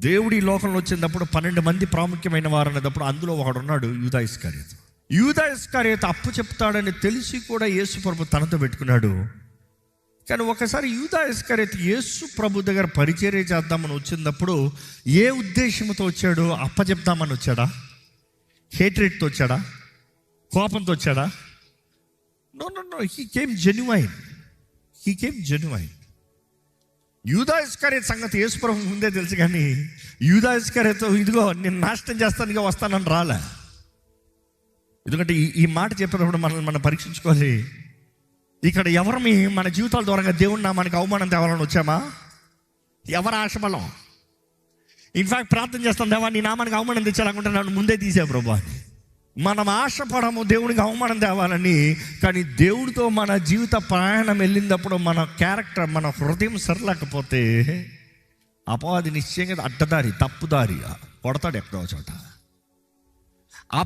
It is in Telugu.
దేవుడి లోకంలో వచ్చినప్పుడు 12 మంది ప్రాముఖ్యమైన వారు అన్నప్పుడు అందులో ఒకడు ఉన్నాడు, యూదా ఇస్కరియోతు. యూదా ఇస్కరియోతు అప్పు చెప్తాడని తెలిసి కూడా యేసు ప్రభు తనతో పెట్టుకున్నాడు. కానీ ఒకసారి యూదా ఇస్కరియోతు యేసు ప్రభు దగ్గర పరిచర్య చేద్దామని వచ్చినప్పుడు ఏ ఉద్దేశంతో వచ్చాడు? అప్పచెప్దామని వచ్చాడా? హేట్రేట్తో వచ్చాడా? కోపంతో వచ్చాడా? No no no, he came genuine. యూదా ఇస్కరియోతు సంగతి యేసు ప్రభు ముందే తెలుసు, కానీ యూదా ఇస్కరియోతు ఇదిగో నేను నాశనం చేస్తాను, ఇక వస్తానని రాలే. ఎందుకంటే ఈ మాట చెప్పినప్పుడు మనం పరీక్షించుకోవాలి. ఇక్కడ ఎవరు మన జీవితాల ద్వారా దేవుని నామానికి అవమానం తేవాలని వచ్చామా? ఎవరు ఆశబలం? ఇన్ఫాక్ట్ ప్రార్థన చేస్తాం, దేవా నీ నామానికి అవమానం తెచ్చాలనుకుంటే నన్ను ముందే తీసే ప్రభు అని. మనం ఆశపడము దేవునికి అవమానం తేవాలని, కానీ దేవుడితో మన జీవిత ప్రయాణం వెళ్ళినప్పుడు మన క్యారెక్టర్, మన హృదయం సరలేకపోతే అపవాది నిశ్చయంగా అడ్డదారి, తప్పుదారి కొడతాడు ఎక్కడో చోట.